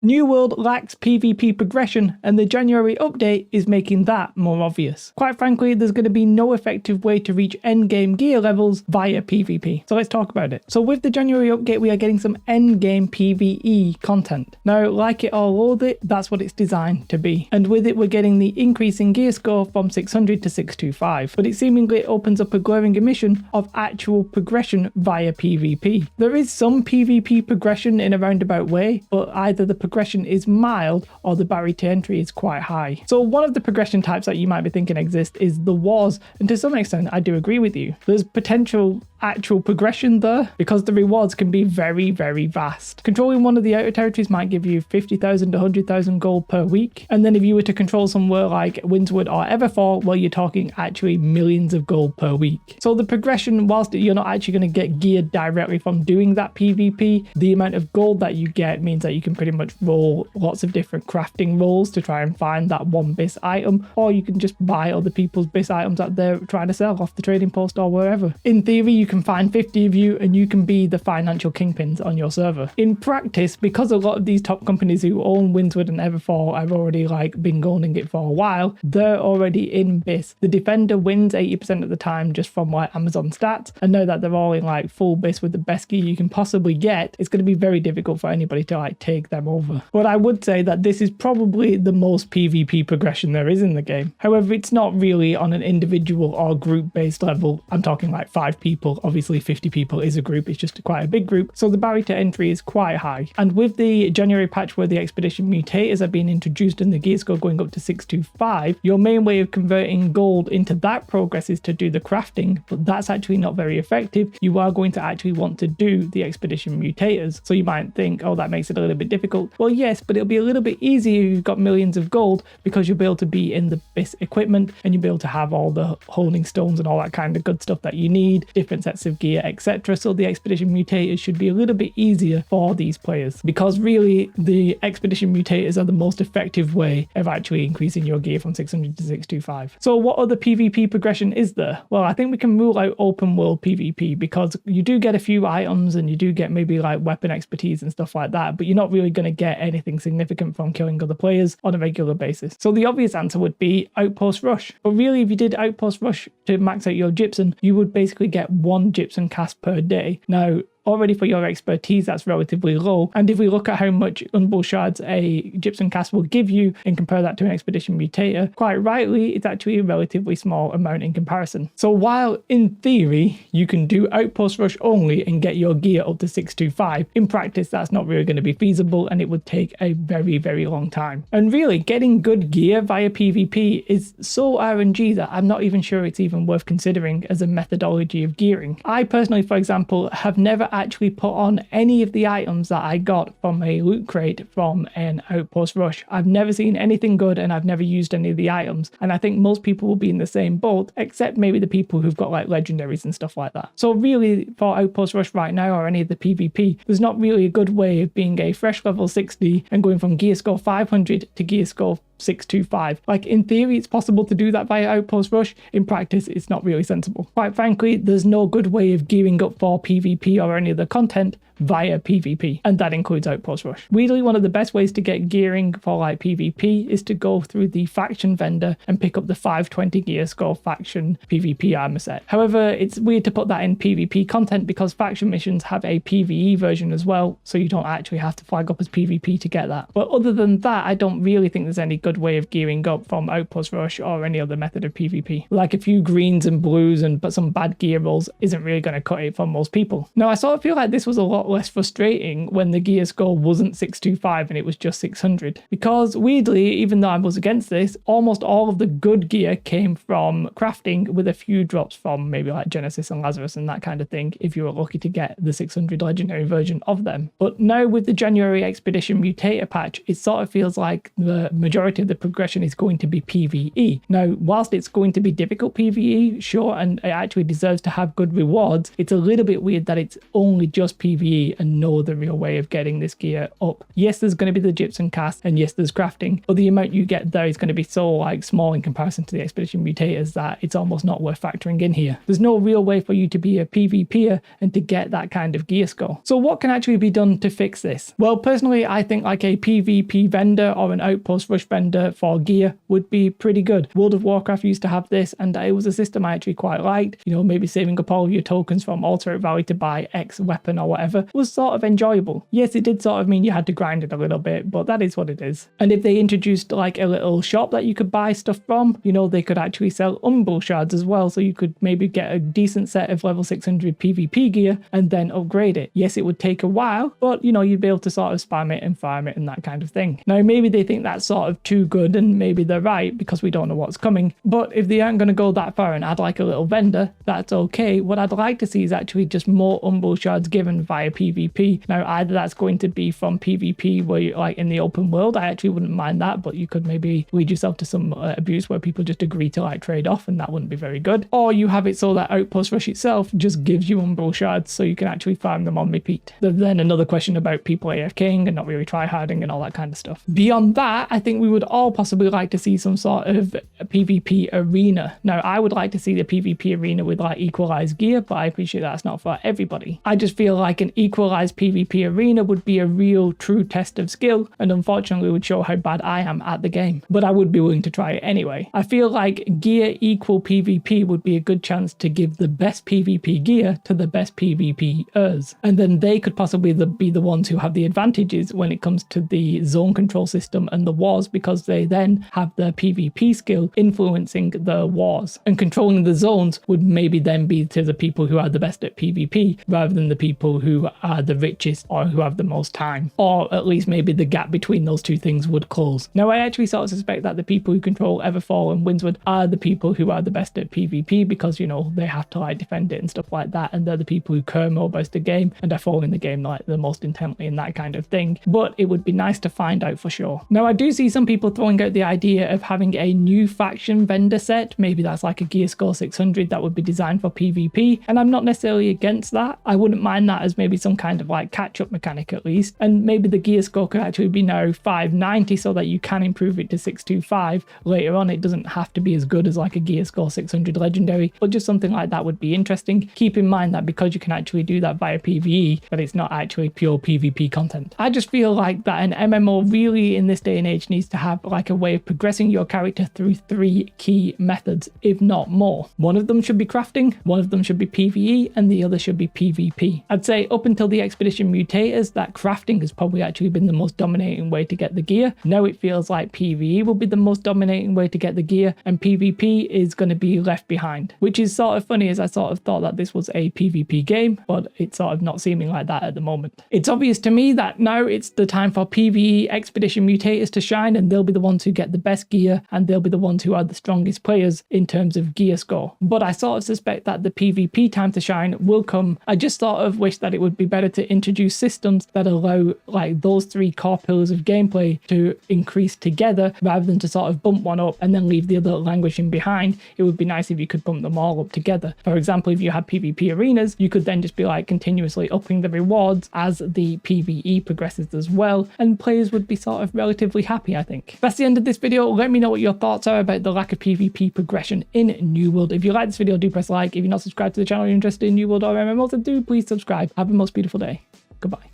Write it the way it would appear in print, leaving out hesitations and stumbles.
New World lacks PvP progression, and the January update is making that more obvious. Quite frankly, there's going to be no effective way to reach endgame gear levels via PvP. So let's talk about it. So with the January update, we are getting some endgame PvE content. Now, like it or loathe it, that's what it's designed to be. And with it, we're getting the increase in gear score from 600 to 625. But it seemingly opens up a glaring omission of actual progression via PvP. There is some PvP progression in a roundabout way, but either the progression is mild or the barrier to entry is quite high. So one of the progression types that you might be thinking exist is the wars, and to some extent I do agree with you. There's potential actual progression there because the rewards can be very, very vast. Controlling one of the outer territories might give you 50,000 to 100,000 gold per week, and then if you were to control somewhere like Windswood or Everfall, well, you're talking actually millions of gold per week. So the progression, whilst you're not actually going to get geared directly from doing that PvP, the amount of gold that you get means that you can pretty much roll lots of different crafting rolls to try and find that one BIS item, or you can just buy other people's BIS items that they're trying to sell off the trading post or wherever. In theory, you can find 50 of you and you can be the financial kingpins on your server. In practice, because a lot of these top companies who own Windswood and Everfall have already been owning it for a while, they're already in BIS. The defender wins 80% of the time just from Amazon stats, and now that they're all in full BIS with the best gear you can possibly get, it's going to be very difficult for anybody to take them over. But I would say that this is probably the most PvP progression there is in the game. However, it's not really on an individual or group based level. I'm talking 5 people. Obviously 50 people is a group, it's just quite a big group, so the barrier to entry is quite high. And with the January patch where the expedition mutators have been introduced and the gear score going up to 625, your main way of converting gold into that progress is to do the crafting, but that's actually not very effective. You are going to actually want to do the expedition mutators. So you might think, oh, that makes it a little bit difficult. Well, yes, but it'll be a little bit easier if you've got millions of gold, because you'll be able to be in the BIS equipment and you'll be able to have all the holding stones and all that kind of good stuff that you need, different sets of gear, etc. So the expedition mutators should be a little bit easier for these players, because really the expedition mutators are the most effective way of actually increasing your gear from 600 to 625. So what other PvP progression is there? Well, I think we can rule out open world PvP, because you do get a few items and you do get maybe weapon expertise and stuff like that, but you're not really going to get anything significant from killing other players on a regular basis. So the obvious answer would be Outpost Rush. But really, if you did Outpost Rush to max out your gypsum, you would basically get 1 gypsum cast per day. Now, already for your expertise, that's relatively low. And if we look at how much Unbull Shards a gypsum cast will give you and compare that to an expedition mutator, quite rightly, it's actually a relatively small amount in comparison. So while in theory you can do Outpost Rush only and get your gear up to 625, in practice that's not really going to be feasible, and it would take a very, very long time. And really, getting good gear via PvP is so RNG that I'm not even sure it's even worth considering as a methodology of gearing. I personally, for example, have never actually put on any of the items that I got from a loot crate from an Outpost Rush. I've never seen anything good, and I've never used any of the items, and I think most people will be in the same boat, except maybe the people who've got legendaries and stuff like that. So really, for Outpost Rush right now, or any of the PvP, there's not really a good way of being a fresh level 60 and going from gear score 500 to gear score 625. In theory, it's possible to do that via Outpost Rush. In practice, it's not really sensible. Quite frankly, there's no good way of gearing up for PvP or any other content via PvP, and that includes Outpost Rush. Weirdly, one of the best ways to get gearing for PvP is to go through the faction vendor and pick up the 520 gear score faction PvP armor set. However, it's weird to put that in PvP content because faction missions have a PvE version as well, so you don't actually have to flag up as PvP to get that. But other than that, I don't really think there's any good way of gearing up from Outpost Rush or any other method of PvP. A few greens and blues but some bad gear rolls isn't really going to cut it for most people. Now, I sort of feel like this was a lot less frustrating when the gear score wasn't 625 and it was just 600, because weirdly, even though I was against this, almost all of the good gear came from crafting, with a few drops from maybe Genesis and Lazarus and that kind of thing if you were lucky to get the 600 legendary version of them. But now with the January expedition mutator patch, it sort of feels like the majority majority of the progression is going to be PvE. Now, whilst it's going to be difficult PvE, sure, and it actually deserves to have good rewards, it's a little bit weird that it's only just PvE and no other real way of getting this gear up. Yes, there's going to be the gypsum cast, and yes, there's crafting, but the amount you get there is going to be so like small in comparison to the Expedition Mutators that it's almost not worth factoring in here. There's no real way for you to be a PvPer and to get that kind of gear score. So what can actually be done to fix this? Well, personally, I think like a PvP vendor or an Outpost Rush vendor for gear would be pretty good. World of Warcraft used to have this, and it was a system I actually quite liked. You know, maybe saving up all of your tokens from Alternate Valley to buy X weapon or whatever was sort of enjoyable. Yes, it did sort of mean you had to grind it a little bit, but that is what it is. And if they introduced like a little shop that you could buy stuff from, you know, they could actually sell Umbral shards as well, so you could maybe get a decent set of level 600 PvP gear and then upgrade it. Yes, it would take a while, but you know, you'd be able to sort of spam it and farm it and that kind of thing. Now, maybe they think that's sort of too good, and maybe they're right because we don't know what's coming, but if they aren't going to go that far and add like a little vendor, that's okay. What I'd like to see is actually just more Umbral shards given via PvP. Now, either that's going to be from PvP where you're like in the open world, I actually wouldn't mind that, but you could maybe lead yourself to some abuse where people just agree to like trade off, and that wouldn't be very good. Or you have it so that Outpost Rush itself just gives you Umbral shards so you can actually farm them on repeat. There's then another question about people AFKing and not really tryharding and all that kind of stuff. Beyond that, I think we would all possibly like to see some sort of a PvP arena. Now, I would like to see the PvP arena with like equalized gear, but I appreciate that's not for everybody. I just feel like an equalized PvP arena would be a real true test of skill, and unfortunately would show how bad I am at the game, but I would be willing to try it anyway. I feel like gear equal PvP would be a good chance to give the best PvP gear to the best PvPers, and then they could possibly be the ones who have the advantages when it comes to the zone control system and the wars, because they then have the PvP skill influencing the wars, and controlling the zones would maybe then be to the people who are the best at PvP rather than the people who are the richest or who have the most time, or at least maybe the gap between those two things would close. Now, I actually sort of suspect that the people who control Everfall and Windsward are the people who are the best at PvP, because, you know, they have to like defend it and stuff like that, and they're the people who care more about the game and are following the game like the most intently and that kind of thing. But it would be nice to find out for sure. Now, I do see some people throwing out the idea of having a new faction vendor set. Maybe that's like a gear score 600 that would be designed for PvP, and I'm not necessarily against that. I wouldn't mind that as maybe some kind of like catch-up mechanic at least, and maybe the gear score could actually be now 590 so that you can improve it to 625 later on. It doesn't have to be as good as like a gear score 600 legendary, but just something like that would be interesting. Keep in mind that because you can actually do that via PvE, that it's not actually pure PvP content. I just feel like that an MMO really in this day and age needs to have like a way of progressing your character through 3 key methods, if not more. One of them should be crafting, one of them should be PvE, and the other should be PvP. I'd say up until the Expedition Mutators, that crafting has probably actually been the most dominating way to get the gear. Now it feels like PvE will be the most dominating way to get the gear, and PvP is going to be left behind, which is sort of funny, as I sort of thought that this was a PvP game, but it's sort of not seeming like that at the moment. It's obvious to me that now it's the time for PvE Expedition Mutators to shine, and they'll be the ones who get the best gear, and they'll be the ones who are the strongest players in terms of gear score. But I sort of suspect that the PvP time to shine will come. I just sort of wish that it would be better to introduce systems that allow like those 3 core pillars of gameplay to increase together rather than to sort of bump one up and then leave the other languishing behind. It would be nice if you could bump them all up together. For example, if you had PvP arenas, you could then just be like continuously upping the rewards as the PvE progresses as well, and players would be sort of relatively happy, I think. That's the end of this video. Let me know what your thoughts are about the lack of PvP progression in New World. If you like this video, do press like. If you're not subscribed to the channel, you're interested in New World or MMOs, then do please subscribe. Have a most beautiful day. Goodbye.